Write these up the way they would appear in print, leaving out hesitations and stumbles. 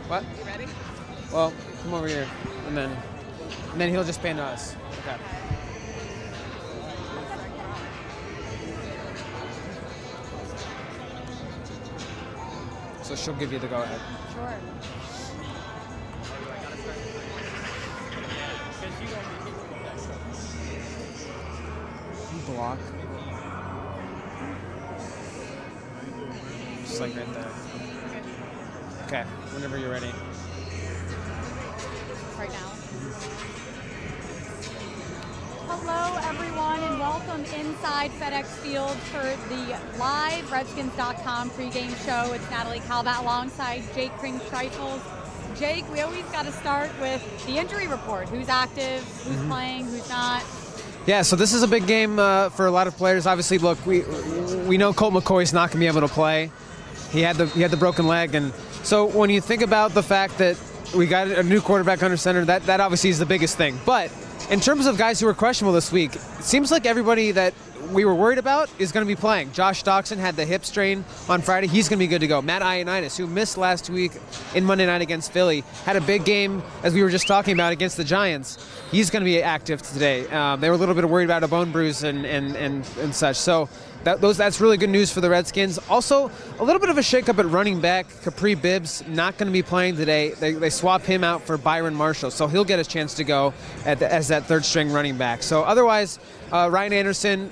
What? You ready? Well, come over here, and then he'll just pan to us. Okay. So she'll give you the go-ahead. Sure. Block. Just like right there. Okay, whenever you're ready. Right now. Hello, everyone, and welcome inside FedExField for the live Redskins.com pregame show. It's Natalie Calvat alongside Jake Kring-Streifels. Jake, we always got to start with the injury report. Who's active, who's playing, who's not. Yeah, so this is a big game for a lot of players. Obviously, look, we know Colt McCoy's not going to be able to play. He had the broken leg, and so when you think about the fact that we got a new quarterback under center, that obviously is the biggest thing. But in terms of guys who were questionable this week, it seems like everybody that we were worried about is going to be playing. Josh Doxson had the hip strain on Friday. He's going to be good to go. Matt Ioannidis, who missed last week in Monday night against Philly, had a big game, as we were just talking about, against the Giants. He's going to be active today. They were a little bit worried about a bone bruise and such. So that's really good news for the Redskins. Also, a little bit of a shakeup at running back. Capri Bibbs not going to be playing today. They swap him out for Byron Marshall, so he'll get a chance to go as that third-string running back. So otherwise, Ryan Anderson,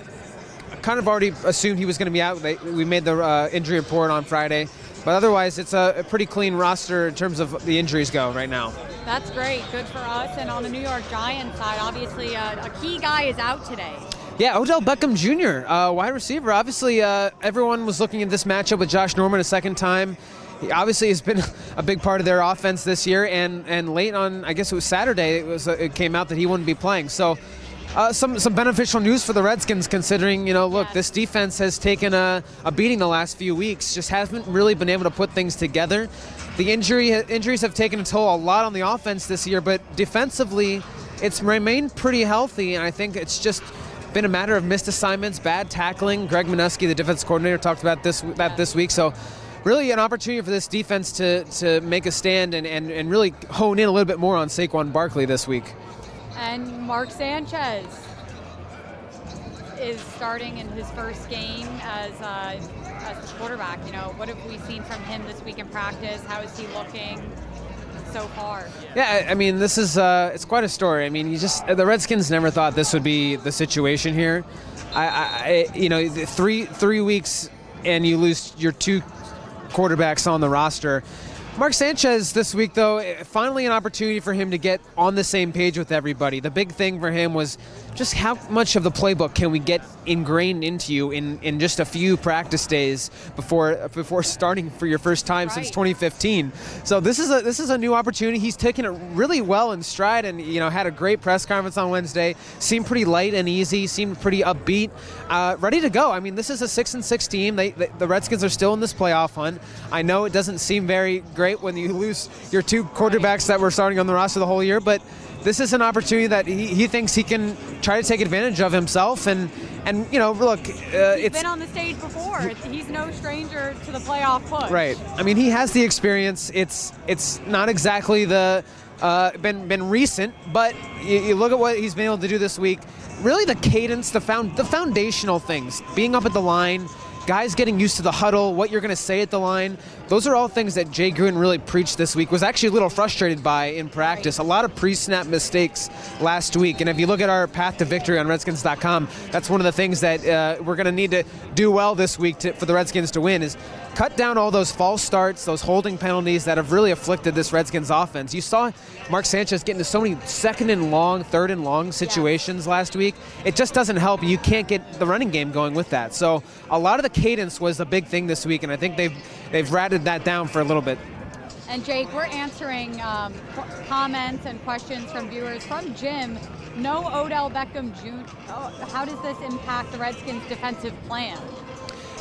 kind of already assumed he was going to be out. We made the injury report on Friday. But otherwise, it's a pretty clean roster in terms of the injuries go right now. That's great. Good for us. And on the New York Giants side, obviously a key guy is out today. Yeah, Odell Beckham Jr., wide receiver. Obviously, everyone was looking at this matchup with Josh Norman a second time. He obviously has been a big part of their offense this year. And late on, I guess it was Saturday, it came out that he wouldn't be playing. So some beneficial news for the Redskins, considering, look, this defense has taken a beating the last few weeks, just hasn't really been able to put things together. The injuries have taken a toll a lot on the offense this year, but defensively, it's remained pretty healthy, and I think it's just been a matter of missed assignments, bad tackling. Greg Minuski, the defense coordinator, talked about this week. So really an opportunity for this defense to make a stand and really hone in a little bit more on Saquon Barkley this week. And Mark Sanchez is starting in his first game as the quarterback. What have we seen from him this week in practice? How is he looking so far? Yeah, I mean, this is it's quite a story. I mean, the Redskins never thought this would be the situation here. Three weeks and you lose your two quarterbacks on the roster. Mark Sanchez this week, though, finally an opportunity for him to get on the same page with everybody. The big thing for him was just how much of the playbook can we get ingrained into you in just a few practice days before starting for your first time since 2015. So this is a new opportunity. He's taken it really well in stride, and had a great press conference on Wednesday. Seemed pretty light and easy. Seemed pretty upbeat, ready to go. I mean, this is a 6-6 team. The Redskins are still in this playoff hunt. I know it doesn't seem very great when you lose your two quarterbacks that were starting on the roster the whole year, but this is an opportunity that he thinks he can try to take advantage of himself, and look, he's been on the stage before. He's no stranger to the playoff push. Right. I mean, he has the experience. It's not exactly been recent, but you look at what he's been able to do this week. Really, the cadence, the foundational things, being up at the line, guys getting used to the huddle, what you're going to say at the line, those are all things that Jay Gruden really preached this week, was actually a little frustrated by in practice. A lot of pre-snap mistakes last week. And if you look at our path to victory on Redskins.com, that's one of the things that we're going to need to do well this week for the Redskins to win, is cut down all those false starts, those holding penalties that have really afflicted this Redskins offense. You saw Mark Sanchez get into so many second and long, third and long situations last week. It just doesn't help. You can't get the running game going with that. So a lot of the cadence was a big thing this week, and I think they've ratted that down for a little bit. And Jake, we're answering comments and questions from viewers. From Jim, no Odell Beckham Jr. How does this impact the Redskins' defensive plan?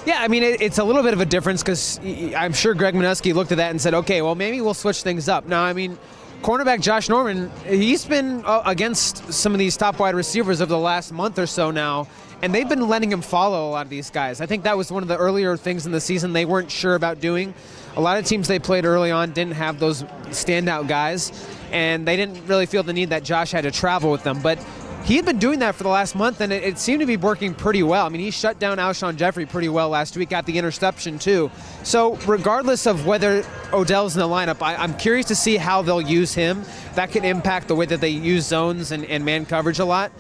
Yeah, I mean, it's a little bit of a difference, because I'm sure Greg Minuski looked at that and said, okay, well, maybe we'll switch things up. Now, I mean, cornerback Josh Norman, he's been against some of these top wide receivers over the last month or so now, and they've been letting him follow a lot of these guys. I think that was one of the earlier things in the season they weren't sure about doing. A lot of teams they played early on didn't have those standout guys, and they didn't really feel the need that Josh had to travel with them. But he had been doing that for the last month, and it seemed to be working pretty well. I mean, he shut down Alshon Jeffrey pretty well last week, got the interception too. So regardless of whether Odell's in the lineup, I'm curious to see how they'll use him. That could impact the way that they use zones and man coverage a lot.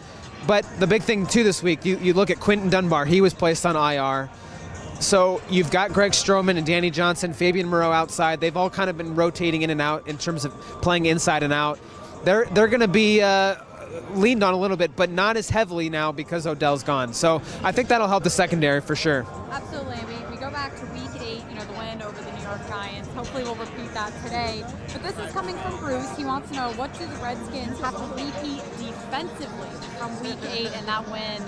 But the big thing too this week, you look at Quinton Dunbar. He was placed on IR. So you've got Greg Stroman and Danny Johnson, Fabian Moreau outside. They've all kind of been rotating in and out in terms of playing inside and out. They're going to be leaned on a little bit, but not as heavily now because Odell's gone. So I think that'll help the secondary for sure. Absolutely. We go back to week 8, the win over the New York Giants. Hopefully we'll repeat that today. But this is coming from Bruce. He wants to know, what do the Redskins have to repeat defensively from week 8 and that win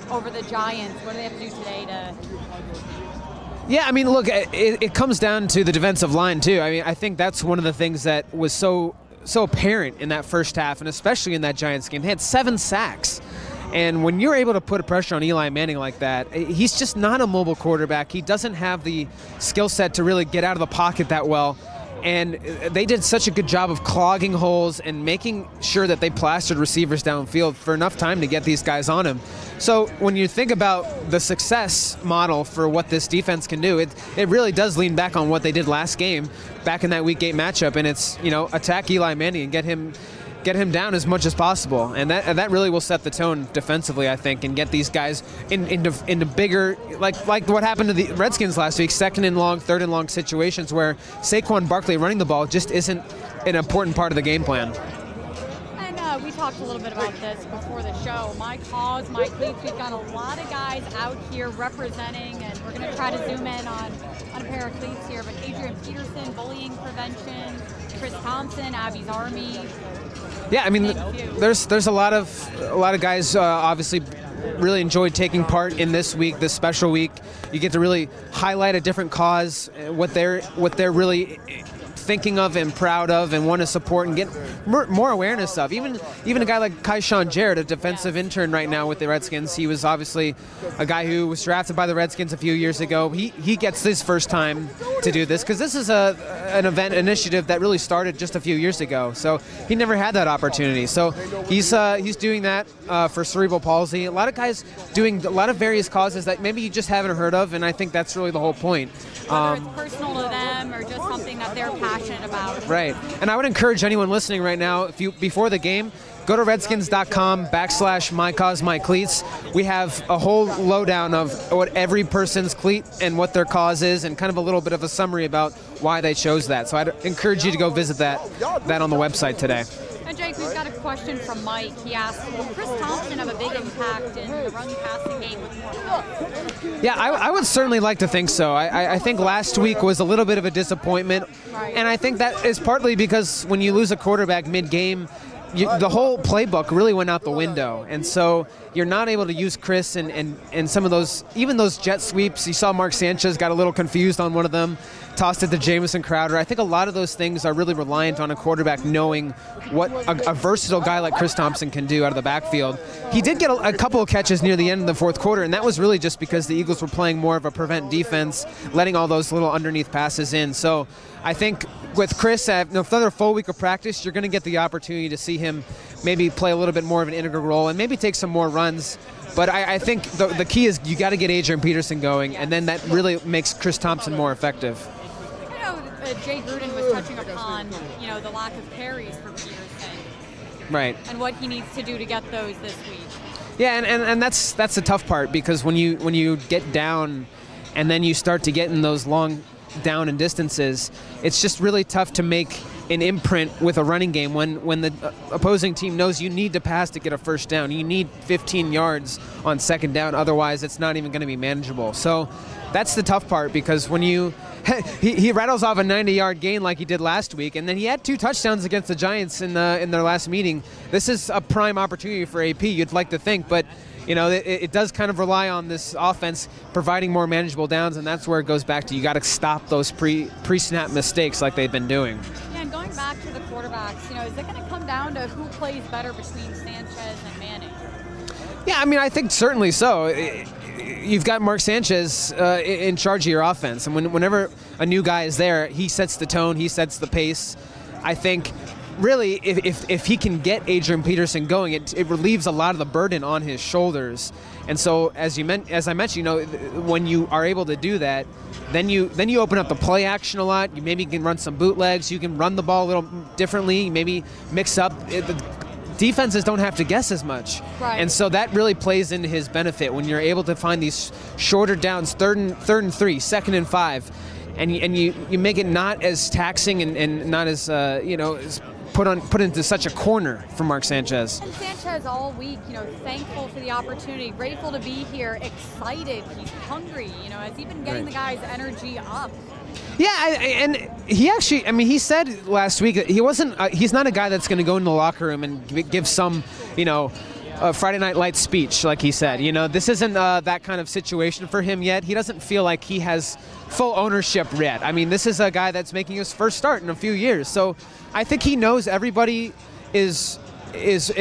over the Giants? What do they have to do today to... Yeah, I mean, look, it comes down to the defensive line too. I mean, I think that's one of the things that was so apparent in that first half, and especially in that Giants game. They had 7 sacks. And when you're able to put a pressure on Eli Manning like that, he's just not a mobile quarterback. He doesn't have the skill set to really get out of the pocket that well. And they did such a good job of clogging holes and making sure that they plastered receivers downfield for enough time to get these guys on him. So when you think about the success model for what this defense can do, it really does lean back on what they did last game, back in that Week 8 matchup, and it's, attack Eli Manning and get him down as much as possible, and that really will set the tone defensively, I think, and get these guys into bigger, like what happened to the Redskins last week, 2nd and long, 3rd and long situations where Saquon Barkley running the ball just isn't an important part of the game plan. And we talked a little bit about this before the show. My cause, my cleats. We've got a lot of guys out here representing, and we're going to try to zoom in on a pair of cleats here. But Adrian Peterson, bullying prevention, Chris Thompson, Abby's Army. Yeah, I mean, there's a lot of guys obviously really enjoyed taking part in this week, this special week. You get to really highlight a different cause, what they're really thinking of and proud of and want to support and get more awareness of. Even a guy like Kaishan Jarrett, a defensive intern right now with the Redskins. He was obviously a guy who was drafted by the Redskins a few years ago. He gets his first time to do this because this is an event initiative that really started just a few years ago. So he never had that opportunity. So he's doing that for cerebral palsy. A lot of guys doing a lot of various causes that maybe you just haven't heard of, and I think that's really the whole point. Whether it's personal to them or just something that they're passionate about. Right. And I would encourage anyone listening right now, if you before the game, go to redskins.com/mycausemycleats. We have a whole lowdown of what every person's cleat and what their cause is, and kind of a little bit of a summary about why they chose that. So I'd encourage you to go visit that on the website today. And Jake, we've got a question from Mike. He asked, will Chris Thompson have a big impact in the run-passing game with more points? Yeah, I would certainly like to think so. I think last week was a little bit of a disappointment, right. And I think that is partly because when you lose a quarterback mid-game, the whole playbook really went out the window, and so you're not able to use Chris and some of those, even those jet sweeps. You saw Mark Sanchez got a little confused on one of them, tossed it to Jamison Crowder. I think a lot of those things are really reliant on a quarterback knowing what a versatile guy like Chris Thompson can do out of the backfield. He did get a couple of catches near the end of the fourth quarter, and that was really just because the Eagles were playing more of a prevent defense, letting all those little underneath passes in. So I think with Chris, another full week of practice, you're going to get the opportunity to see him maybe play a little bit more of an integral role and maybe take some more runs. But I think the key is you got to get Adrian Peterson going, and then that really makes Chris Thompson more effective. I know Jay Gruden was touching upon, the lack of carries for Peterson. Right. And what he needs to do to get those this week. Yeah, and that's the tough part, because when you get down and then you start to get in those long down and distances, it's just really tough to make an imprint with a running game when the opposing team knows you need to pass to get a first down. You need 15 yards on second down, otherwise it's not even going to be manageable. So that's the tough part, because when he rattles off a 90-yard gain like he did last week, and then he had 2 touchdowns against the Giants in their last meeting. This is a prime opportunity for AP, you'd like to think, but it does kind of rely on this offense providing more manageable downs, and that's where it goes back to you got to stop those pre-snap mistakes like they've been doing. Yeah, and going back to the quarterbacks, is it going to come down to who plays better between Sanchez and Manning? Yeah, I mean, I think certainly so. You've got Mark Sanchez in charge of your offense, and whenever a new guy is there, he sets the tone, he sets the pace. I think really if he can get Adrian Peterson going, it relieves a lot of the burden on his shoulders. And so as I mentioned, when you are able to do that, then you open up the play action a lot. You maybe can run some bootlegs. You can run the ball a little differently. Maybe mix up. The defenses don't have to guess as much. Right. And so that really plays into his benefit when you're able to find these shorter downs, third and 3, 2nd and 5, and you make it not as taxing and not as as put into such a corner for Mark Sanchez. And Sanchez all week, thankful for the opportunity, grateful to be here, excited, he's hungry, has he been getting the guys' energy up? Yeah, and he actually, he said last week that he's not a guy that's going to go in the locker room and give some, Friday Night Lights speech, like he said. This isn't that kind of situation for him yet. He doesn't feel like he has full ownership yet. This is a guy that's making his first start in a few years. So I think he knows everybody is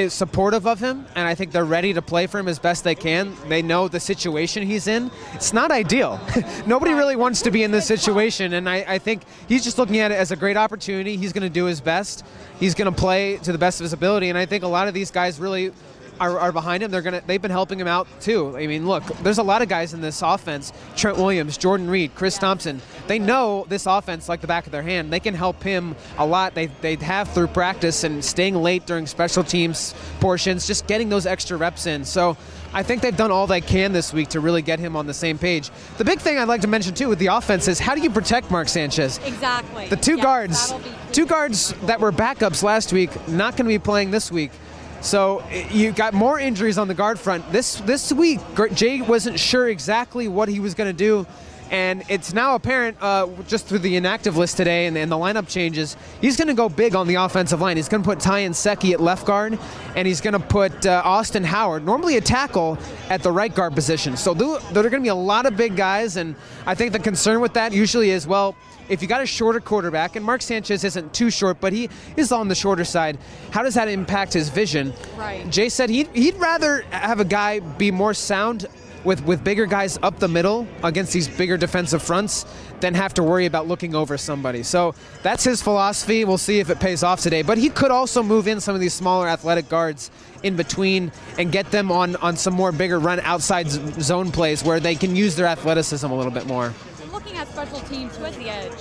supportive of him, and I think they're ready to play for him as best they can. They know the situation he's in. It's not ideal. Nobody really wants to be in this situation, and I think he's just looking at it as a great opportunity. He's going to do his best. He's going to play to the best of his ability, and I think a lot of these guys really are behind him. They've been helping him out too. Look, there's a lot of guys in this offense. Trent Williams, Jordan Reed, Chris Thompson. They know this offense like the back of their hand. They can help him a lot. They have through practice and staying late during special teams portions, just getting those extra reps in. So I think they've done all they can this week to really get him on the same page. The big thing I'd like to mention too with the offense is how do you protect Mark Sanchez? Exactly. The two guards that were backups last week, not going to be playing this week. So you got more injuries on the guard front. This week, Jay wasn't sure exactly what he was going to do, and it's now apparent just through the inactive list today and the lineup changes, he's going to go big on the offensive line. He's going to put Tyan Secchi at left guard, and he's going to put Austin Howard, normally a tackle, at the right guard position. So there are going to be a lot of big guys, and I think the concern with that usually is, well, if you got a shorter quarterback, and Mark Sanchez isn't too short, but he is on the shorter side, how does that impact his vision? Right. Jay said he'd rather have a guy be more sound with bigger guys up the middle against these bigger defensive fronts than have to worry about looking over somebody. So that's his philosophy. We'll see if it pays off today. But he could also move in some of these smaller athletic guards in between and get them on some more bigger run outside zone plays where they can use their athleticism a little bit more. Looking at special teams, who has the edge?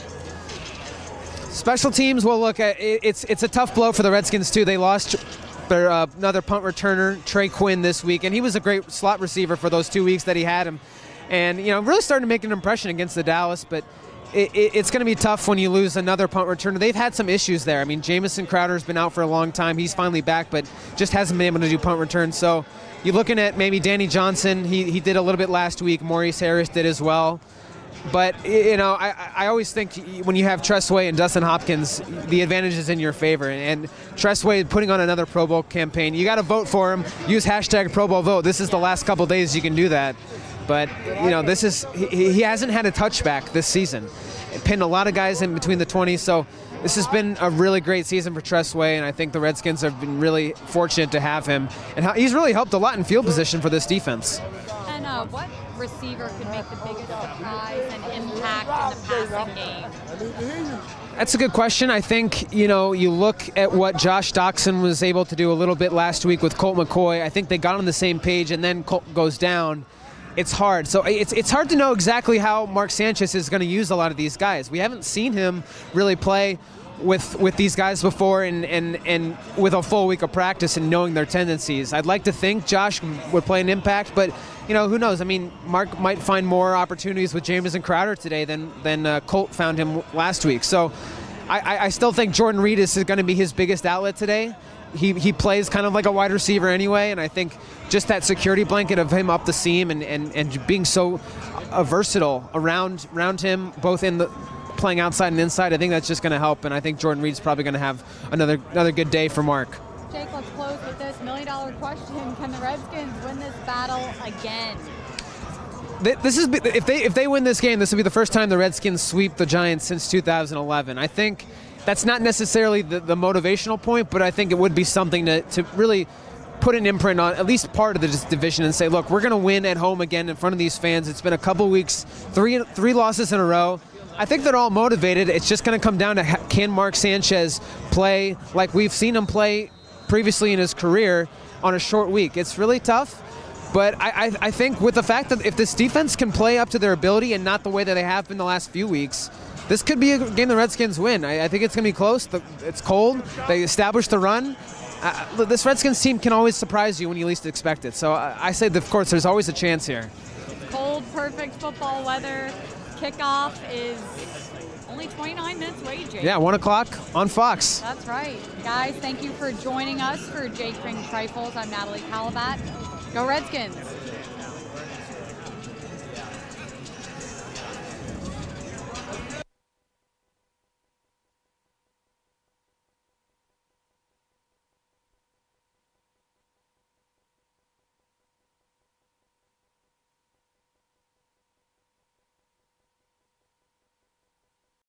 Special teams, well, look, it's a tough blow for the Redskins, too. They lost their another punt returner, Trey Quinn, this week, and he was a great slot receiver for those 2 weeks that he had him. And, really starting to make an impression against the Dallas, but it's going to be tough when you lose another punt returner. They've had some issues there. Jamison Crowder's been out for a long time. He's finally back, but just hasn't been able to do punt returns. So you're looking at maybe Danny Johnson. He did a little bit last week. Maurice Harris did as well. But, I always think when you have Tressway and Dustin Hopkins, the advantage is in your favor. And Tressway putting on another Pro Bowl campaign, you got to vote for him. Use hashtag Pro Bowl vote. This is the last couple days you can do that. But, he hasn't had a touchback this season. It pinned a lot of guys in between the 20s. So this has been a really great season for Tressway, and I think the Redskins have been really fortunate to have him. And he's really helped a lot in field position for this defense. And what receiver could make the biggest surprise and impact in the passing game? That's a good question. I think, you look at what Josh Doxson was able to do a little bit last week with Colt McCoy. I think they got on the same page, and then Colt goes down. It's hard. So it's hard to know exactly how Mark Sanchez is going to use a lot of these guys. We haven't seen him really play with these guys before and with a full week of practice and knowing their tendencies. I'd like to think Josh would play an impact, but who knows? Mark might find more opportunities with Jamison Crowder today than Colt found him last week. So I still think Jordan Reed is going to be his biggest outlet today. He plays kind of like a wide receiver anyway, and I think just that security blanket of him up the seam and being so versatile around him, both in the playing outside and inside, I think that's just going to help, and I think Jordan Reed's probably going to have another good day for Mark. Jake, let's close with this $1 million question. Can the Redskins win this battle again? If they win this game, this will be the first time the Redskins sweep the Giants since 2011. I think that's not necessarily the motivational point, but I think it would be something to really put an imprint on at least part of the division and say, look, we're going to win at home again in front of these fans. It's been a couple weeks, three losses in a row. I think they're all motivated. It's just going to come down to can Mark Sanchez play like we've seen him play previously in his career on a short week. It's really tough, but I think with the fact that if this defense can play up to their ability and not the way that they have been the last few weeks, this could be a game the Redskins win. I think it's going to be close. It's cold. They established the run. This Redskins team can always surprise you when you least expect it. So I say, of course, there's always a chance here. Cold, perfect football weather. Kickoff is only 29 minutes away, Jake. Yeah, 1 o'clock on Fox. That's right. Guys, thank you for joining us. For Jake Ring Trifles, I'm Natalie Calabat. Go Redskins.